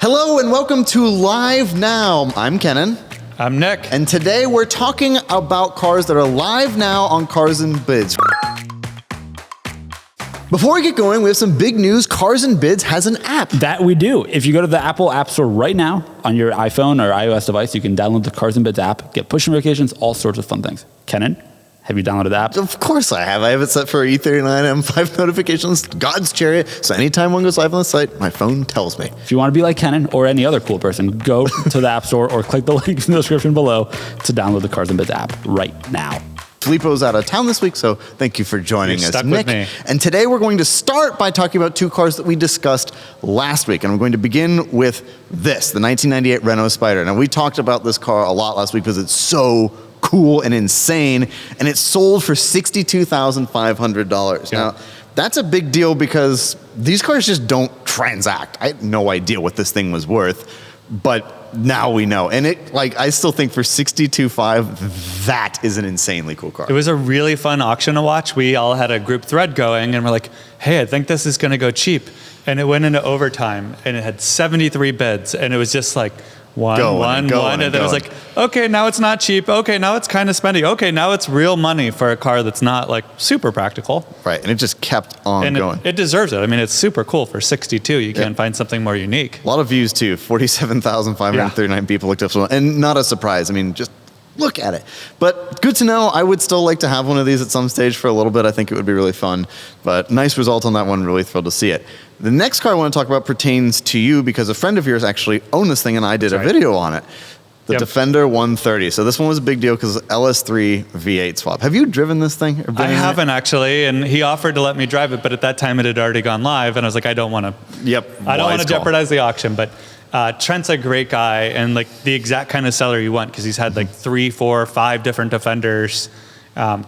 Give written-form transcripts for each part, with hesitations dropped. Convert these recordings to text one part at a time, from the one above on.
Hello and welcome to Live Now. I'm Kennan. I'm Nick. And today we're talking about cars that are live now on Cars and Bids. Before we get going, we have some big news. Cars and Bids has an app. That we do. If you go to the Apple App Store right now on your iPhone or iOS device, you can download the Cars and Bids app, get push notifications, all sorts of fun things. Kennan, have you downloaded the app? Of course I have. I have it set for E39 M5 notifications, God's chariot. So anytime one goes live on the site, my phone tells me. If you want to be like Kennan or any other cool person, go to the App Store or click the link in the description below to download the Cars and Bids app right now. Filippo's out of town this week, so thank you for joining us, Nick. With me. And today we're going to start by talking about two cars that we discussed last week. And I'm going to begin with this, the 1998 Renault Spyder. Now, we talked about this car a lot last week because it's so cool and insane, and it sold for $62,500. Yeah. Now, that's a big deal because these cars just don't transact. I had no idea what this thing was worth, but now we know. And I still think for $62,500, that is an insanely cool car. It was a really fun auction to watch. We all had a group thread going and we're like, hey, I think this is going to go cheap. And it went into overtime and it had 73 bids and it was just like one. And then it was like, okay, now it's not cheap. Okay, now it's kind of spendy. Okay, now it's real money for a car that's not like super practical. Right, and it just kept on going. It deserves it. I mean, it's super cool for 62. You can't find something more unique. A lot of views too. 47,539 people looked up someone, and not a surprise. I mean, just look at it. But good to know. I would still like to have one of these at some stage for a little bit. I think it would be really fun. But nice result on that one. Really thrilled to see it. The next car I want to talk about pertains to you because a friend of yours actually owned this thing, and I did a video on it. The Defender 130. So this one was a big deal because LS3 V8 swap. Have you driven this thing? I haven't actually, and he offered to let me drive it, but at that time it had already gone live, and I was like, I don't want to. I don't want to jeopardize the auction. But Trent's a great guy, and like the exact kind of seller you want because he's had like 3, 4, 5 different Defenders.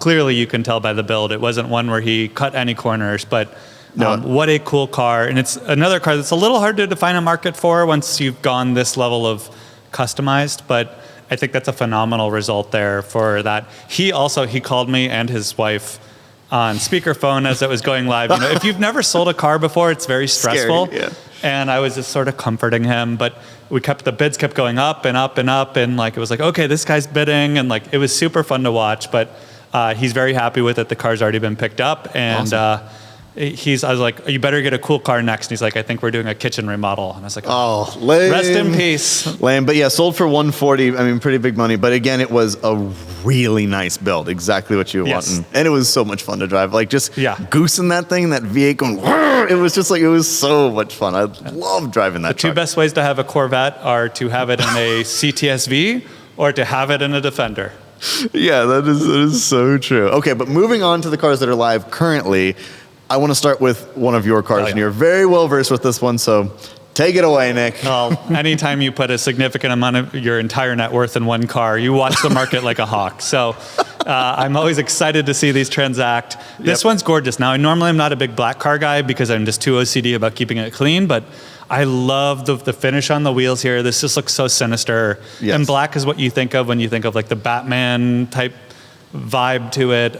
Clearly, you can tell by the build. It wasn't one where he cut any corners, but. What a cool car. And it's another car that's a little hard to define a market for once you've gone this level of customized, but I think that's a phenomenal result there for that. He called me and his wife on speakerphone as it was going live. You know, if you've never sold a car before, it's very stressful. Scary, yeah. And I was just sort of comforting him, but the bids kept going up and up and up. And like, it was like, okay, this guy's bidding. And like, it was super fun to watch, but he's very happy with it. The car's already been picked up. And, awesome. I was like, you better get a cool car next. And he's like, I think we're doing a kitchen remodel. And I was like, oh, lame. Rest in peace. Lame. But yeah, sold for $140. I mean, pretty big money. But again, it was a really nice build. Exactly what you were wanting. And it was so much fun to drive. Like just goosing that thing, that V8 going, it was just like, it was so much fun. I love driving that The two best ways to have a Corvette are to have it in a CTSV or to have it in a Defender. Yeah, that is so true. Okay, but moving on to the cars that are live currently, I want to start with one of your cars, and you're very well versed with this one, so take it away, Nick. Well, anytime you put a significant amount of your entire net worth in one car, you watch the market like a hawk. So I'm always excited to see these transact. This one's gorgeous. Now, normally I'm not a big black car guy because I'm just too OCD about keeping it clean, but I love the finish on the wheels here. This just looks so sinister. Yes. And black is what you think of when you think of like the Batman type vibe to it.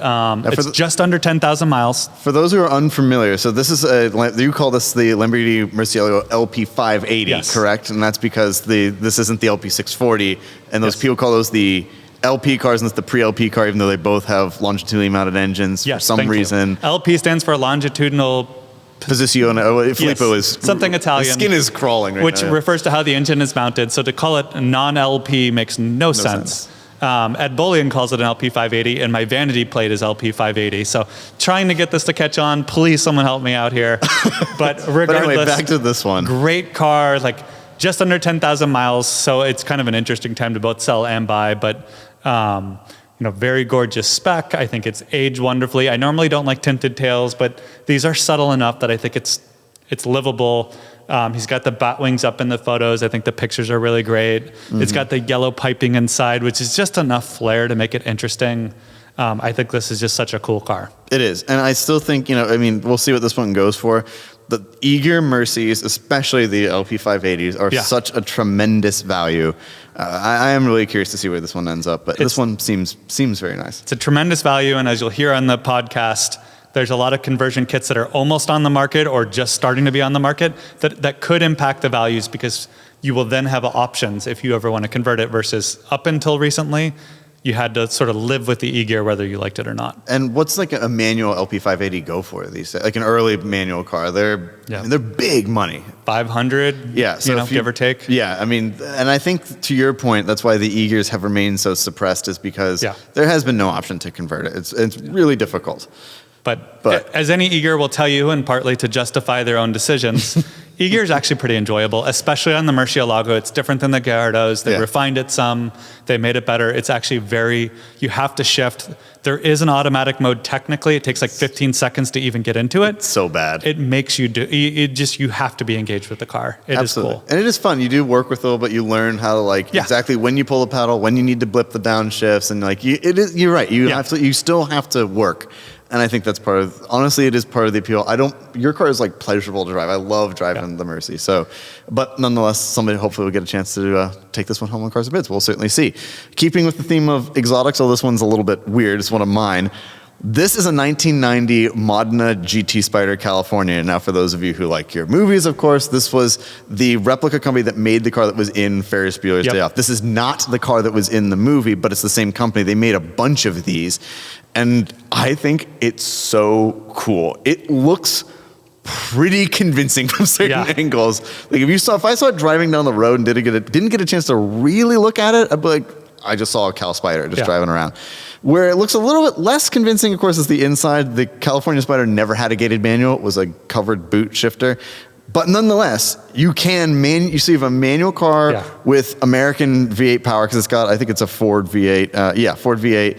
It's just under 10,000 miles. For those who are unfamiliar, so this is you call this the Lamborghini Murcielago LP580, correct? And that's because this isn't the LP640, and those people call those the LP cars, and it's the pre-LP car, even though they both have longitudinally mounted engines for some reason. LP stands for longitudinal Posizione. Filippo is something Italian. His skin is crawling right which now. Which refers to how the engine is mounted. So to call it non-LP makes no sense. Ed Bullion calls it an LP580, and my vanity plate is LP580. So trying to get this to catch on. Please, someone help me out here. But regardless, but anyway, back to this one. Great car, like just under 10,000 miles. So it's kind of an interesting time to both sell and buy. But very gorgeous spec. I think it's aged wonderfully. I normally don't like tinted tails, but these are subtle enough that I think it's livable. He's got the bat wings up in the photos. I think the pictures are really great. Mm-hmm. It's got the yellow piping inside, which is just enough flair to make it interesting. I think this is just such a cool car. It is. And I still think, we'll see what this one goes for. The eager Mercies, especially the LP580s, are such a tremendous value. I am really curious to see where this one ends up, but this one seems very nice. It's a tremendous value, and as you'll hear on the podcast, There's a lot of conversion kits that are almost on the market or just starting to be on the market that could impact the values, because you will then have options if you ever want to convert it, versus up until recently, you had to sort of live with the e-gear whether you liked it or not. And what's like a manual LP580 go for these days? Like an early manual car, they're big money. 500, yeah, so give or take. Yeah, I mean, and I think to your point, that's why the e-gears have remained so suppressed, is because there has been no option to convert it. It's really difficult. But as any e-gear will tell you, and partly to justify their own decisions, e-gear is actually pretty enjoyable, especially on the Murcielago. It's different than the Gallardos. They refined it some. They made it better. It's actually you have to shift. There is an automatic mode technically. It takes like 15 seconds to even get into it. It's so bad. It makes you you have to be engaged with the car. It is cool. And it is fun. You do work with it, but you learn how to exactly when you pull the pedal, when you need to blip the downshifts, and you're right. You still have to work. And I think that's honestly, it is part of the appeal. Your car is like pleasurable to drive. I love driving the Murci. So, but nonetheless, somebody hopefully will get a chance to take this one home on Cars and Bids. We'll certainly see. Keeping with the theme of exotics, so this one's a little bit weird. It's one of mine. This is a 1990 Modena GT Spyder California. Now, for those of you who like your movies, of course, this was the replica company that made the car that was in Ferris Bueller's Day Off. This is not the car that was in the movie, but it's the same company. They made a bunch of these. And I think it's so cool. It looks pretty convincing from certain angles. Like if I saw it driving down the road and didn't get a chance to really look at it, I'd be like, I just saw a Cal Spyder just driving around. Where it looks a little bit less convincing, of course, is the inside. The California Spyder never had a gated manual. It was a covered boot shifter. But nonetheless, you see a manual car with American V8 power, because I think it's a Ford V8. Ford V8.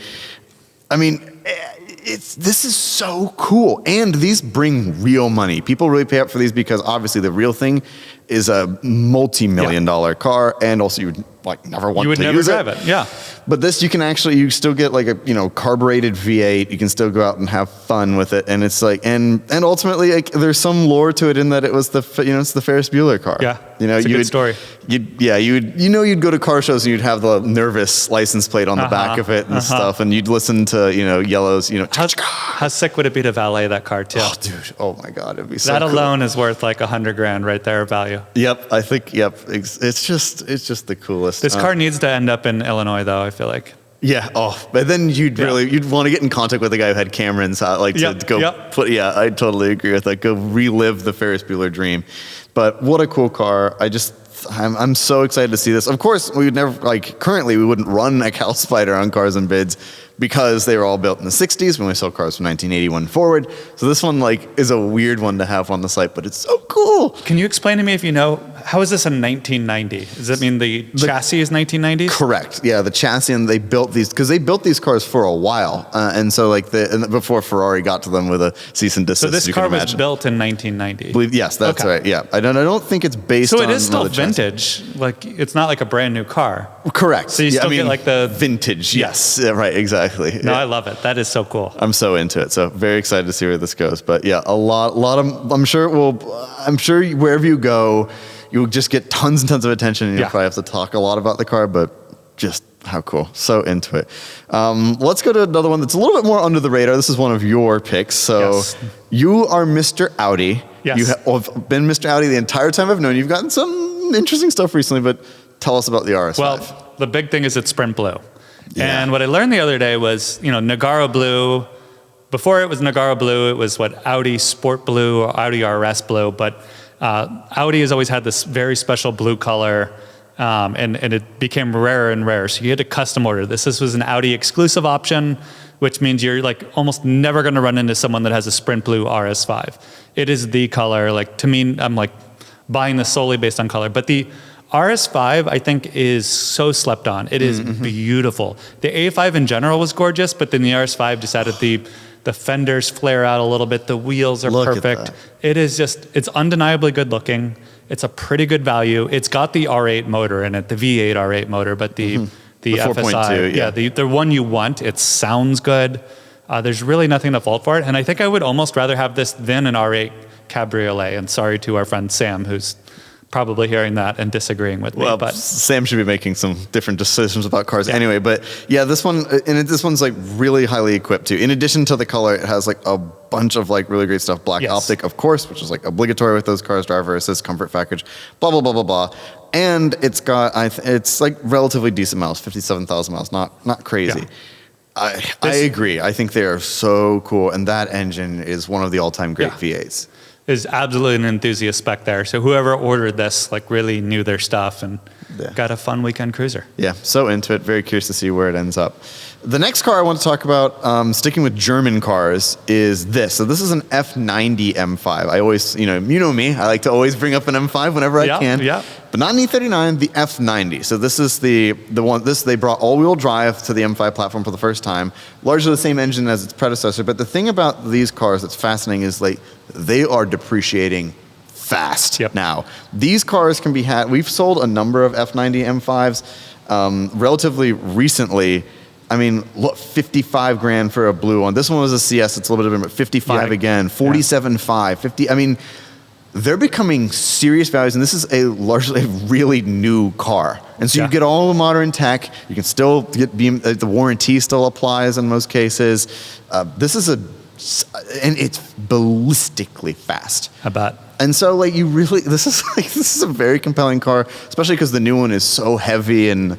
I mean, this is so cool. And these bring real money. People really pay up for these because obviously the real thing is a multi-million-dollar car, and also you would never want to use it. You would never drive it, yeah. But this, you still get like a carbureted V8. You can still go out and have fun with it, and it's like and ultimately there's some lore to it in that it was it's the Ferris Bueller car. Yeah, it's a good story. You'd go to car shows and you'd have the nervous license plate on the back of it and stuff, and you'd listen to Yellow's How sick would it be to valet that car too? Oh, dude! Oh my God, it'd be so that cool. Alone is worth like $100,000 right there value. Yep, I think. Yep, it's just the coolest. This car needs to end up in Illinois, though. I feel like. Yeah. Oh, but then you'd want to get in contact with the guy who had Cameron's to go put. Yeah, I totally agree with that. Go relive the Ferris Bueller dream. But what a cool car! I'm so excited to see this. Of course, we would never currently we wouldn't run a Cal Spyder on Cars and Bids, because they were all built in the 60s when we sold cars from 1981 forward. So this one is a weird one to have on the site, but it's so cool. Can you explain to me, if you know, how is this a 1990? Does that mean the chassis is 1990s? Correct. Yeah, the chassis, and they built these cars for a while, and so before Ferrari got to them with a cease and desist. So this car was built in 1990. Yes, that's right. Yeah, I don't think it's based. So it is still vintage. It's not like a brand new car. Correct. So you still get the vintage. Yes. Yeah, right. Exactly. No, I love it. That is so cool. I'm so into it. So very excited to see where this goes. But yeah, a lot of. I'm sure wherever you go, you'll just get tons and tons of attention, and you'll probably have to talk a lot about the car. But just how cool. So into it. Let's go to another one that's a little bit more under the radar. This is one of your picks. So you are Mr. Audi. Yes. You have been Mr. Audi the entire time I've known you. You've gotten some interesting stuff recently, but tell us about the RS5. Well, the big thing is it's sprint blue. Yeah. And what I learned the other day was, Nogaro blue. Before it was Nogaro blue, it was Audi Sport Blue or Audi RS blue. But Audi has always had this very special blue color, and it became rarer and rarer. So you had to custom order this. This was an Audi exclusive option, which means you're almost never going to run into someone that has a sprint blue RS5. It is the color. To me, I'm buying this solely based on color. But the RS5, I think, is so slept on. It is beautiful. The A5 in general was gorgeous, but then the RS5 just added the fenders flare out a little bit. The wheels are perfect. It is it's undeniably good looking. It's a pretty good value. It's got the R8 motor in it, the V8 R8 motor, but the FSI, the one you want. It sounds good. There's really nothing to fault for it. And I think I would almost rather have this than an R8 Cabriolet. And sorry to our friend Sam, who's probably hearing that and disagreeing with me. Well, but Sam should be making some different decisions about cars anyway. But yeah, this one's like really highly equipped too. In addition to the color, it has like a bunch of like really great stuff. Black optic, of course, which is like obligatory with those cars. Driver assist, comfort package, blah blah blah blah blah. And it's got it's like relatively decent miles, 57,000 miles, not crazy. Yeah. I agree. I think they are so cool, and that engine is one of the all-time great V8s. Is absolutely an enthusiast spec there. So whoever ordered this like really knew their stuff and got a fun weekend cruiser. Yeah, so into it. Very curious to see where it ends up. The next car I want to talk about, sticking with German cars, is this. So this is an F90 M5. I always, you know me, I like to always bring up an M5 whenever I can. Yeah. But not an E39, the F90. So this is the one, they brought all-wheel drive to the M5 platform for the first time. Largely the same engine as its predecessor. But the thing about these cars that's fascinating is like they are depreciating fast now. These cars can be had, we've sold a number of F90 M5s relatively recently. I mean, look, 55 grand for a blue one. This one was a CS, it's a little bit different, but 55 again, 47.5, 50. I mean, they're becoming serious values, and this is largely a really new car. And so you get all the modern tech, you can still get the warranty still applies in most cases. This is and it's ballistically fast. I bet. And so like this is a very compelling car, especially because the new one is so heavy and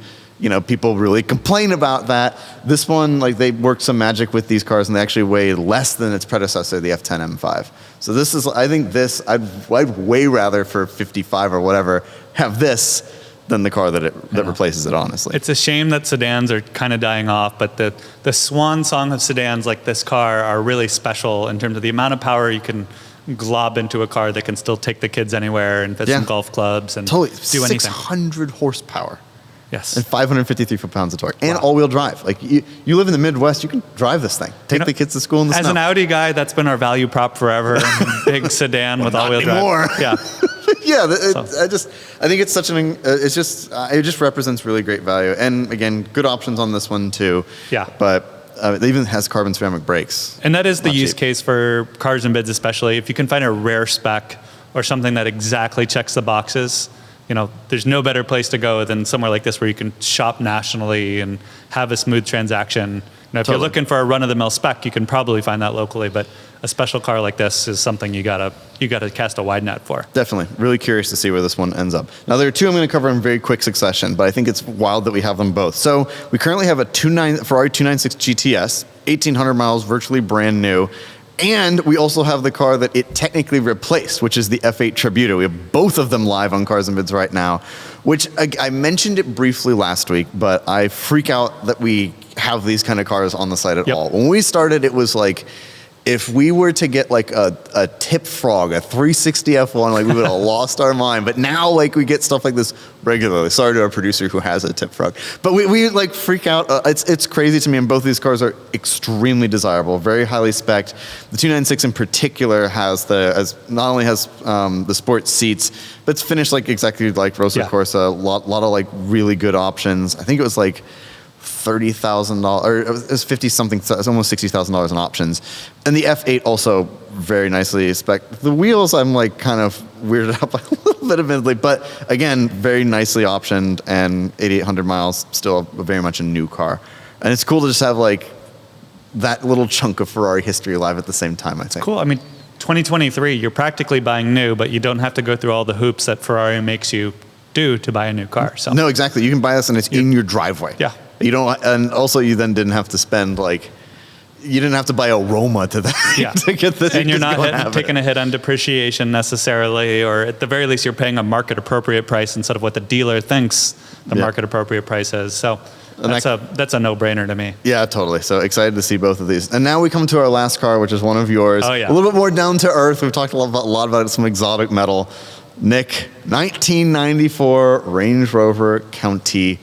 people really complain about that. This one, like they worked some magic with these cars and they actually weigh less than its predecessor, the F10 M5. So this is, I think I'd way rather for 55 or whatever have this than the car that replaces it, honestly. It's a shame that sedans are kind of dying off, but the swan song of sedans like this car are really special in terms of the amount of power you can glob into a car that can still take the kids anywhere and fit some golf clubs and do anything. 600 horsepower. Yes. And 553 foot-pounds of torque. And all-wheel drive. Like, you live in the Midwest, you can drive this thing. Take the kids to school in the snow. As an Audi guy, that's been our value prop forever. Big sedan with all-wheel drive. Anymore. Yeah. Yeah, I think it's such it just represents really great value. And again, good options on this one too. Yeah. But it even has carbon ceramic brakes. And that is the use case for cars and bids, especially. If you can find a rare spec or something that exactly checks the boxes, there's no better place to go than somewhere like this where you can shop nationally and have a smooth transaction. If you're looking for a run-of-the-mill spec, you can probably find that locally, but a special car like this is something you gotta cast a wide net for. Definitely. Really curious to see where this one ends up. Now, there are two I'm going to cover in very quick succession, but I think it's wild that we have them both. So we currently have a Ferrari 296 GTS, 1,800 miles, virtually brand new. And we also have the car that it technically replaced, which is the F8 Tributo. We have both of them live on Cars and Bids right now, which I mentioned it briefly last week, but I freak out that we have these kind of cars on the site at all. When we started, it was like, if we were to get like a tip frog, a 360 F1, like we would have lost our mind. But now like we get stuff like this regularly. Sorry to our producer who has a tip frog. But we like freak out. It's crazy to me, and both these cars are extremely desirable, very highly spec'd. The 296 in particular not only has the sports seats, but it's finished like exactly like Rosso Corsa. A lot of like really good options. I think it was like $30,000, or it was 50 something, it's almost $60,000 in options. And the F8 also very nicely spec. The wheels I'm like kind of weirded out by a little bit admittedly, but again, very nicely optioned and 8,800 miles, still very much a new car. And it's cool to just have like that little chunk of Ferrari history alive at the same time, I think. Cool. I mean, 2023, you're practically buying new, but you don't have to go through all the hoops that Ferrari makes you do to buy a new car. So. No, exactly. You can buy this and it's in your driveway. Yeah. You don't, and also you then didn't have to spend you didn't have to buy a Roma to get this. And you're not taking a hit on depreciation necessarily, or at the very least you're paying a market appropriate price instead of what the dealer thinks the market appropriate price is. So that's a no-brainer to me. Yeah, totally. So excited to see both of these. And now we come to our last car, which is one of yours. Oh, yeah. A little bit more down to earth. We've talked a lot about it, some exotic metal. Nick, 1994 Range Rover County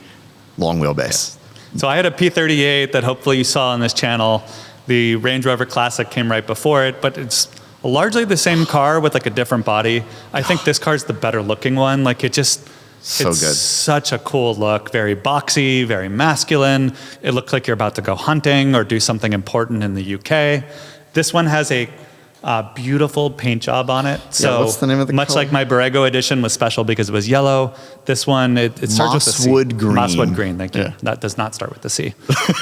long wheelbase. Yeah. So I had a P38 that hopefully you saw on this channel. The Range Rover Classic came right before it, but it's largely the same car with like a different body. I think this car's the better looking one. Like it's good. Such a cool look, very boxy, very masculine. It looks like you're about to go hunting or do something important in the UK. This one has a Beautiful paint job on it. So what's the name of the much color? like my Borrego edition was special because it was yellow. This one, it starts with a C. Mosswood green. Mosswood green, thank you. Yeah. That does not start with the C.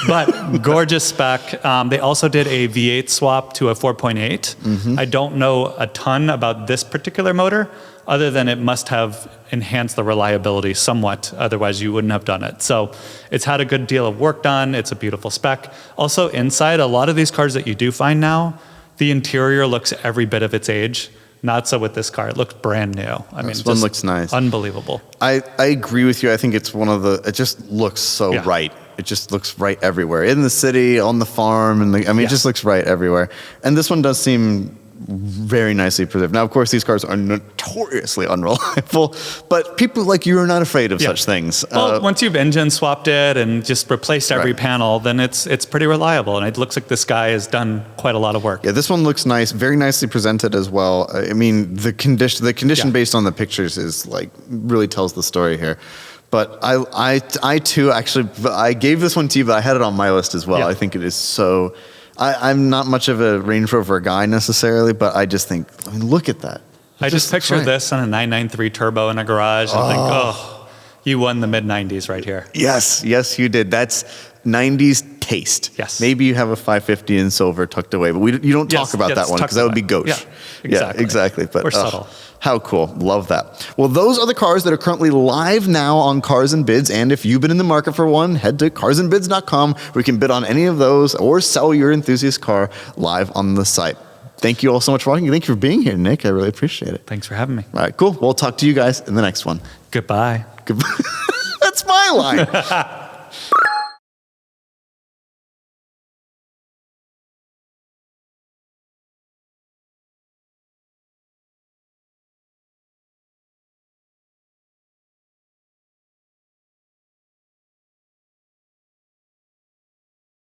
But gorgeous spec. They also did a V8 swap to a 4.8. I don't know a ton about this particular motor, other than it must have enhanced the reliability somewhat, otherwise you wouldn't have done it. So it's had a good deal of work done. It's a beautiful spec. Also inside, a lot of these cars that you do find now, the interior looks every bit of its age. Not so with this car. It looks brand new. I mean, This one looks nice. Unbelievable. I agree with you. I think it's one of the, it just looks so right. It just looks right everywhere. In the city, on the farm, and it just looks right everywhere. And this one does seem very nicely preserved. Now, of course, these cars are notoriously unreliable, but people like you are not afraid of such things. Well, once you've engine swapped it and just replaced every panel, then it's pretty reliable. And it looks like this guy has done quite a lot of work. Yeah, this one looks nice, very nicely presented as well. I mean, the condition based on the pictures is really tells the story here. But I too, actually, I gave this one to you, but I had it on my list as well. Yeah. I think it is so. I'm not much of a Range Rover guy necessarily, but I just think, look at that. I just picture this on a 993 turbo in a garage and think, oh, you won the mid-90s right here. Yes, you did. That's 90s taste. Yes. Maybe you have a 550 in silver tucked away, but you don't talk about that one because that would be gauche. Yeah, exactly. But we're subtle. How cool. Love that. Well, those are the cars that are currently live now on Cars and Bids. And if you've been in the market for one, head to carsandbids.com where you can bid on any of those or sell your enthusiast car live on the site. Thank you all so much for watching. Thank you for being here, Nick. I really appreciate it. Thanks for having me. All right, cool. We'll talk to you guys in the next one. Goodbye. Goodbye. That's my line.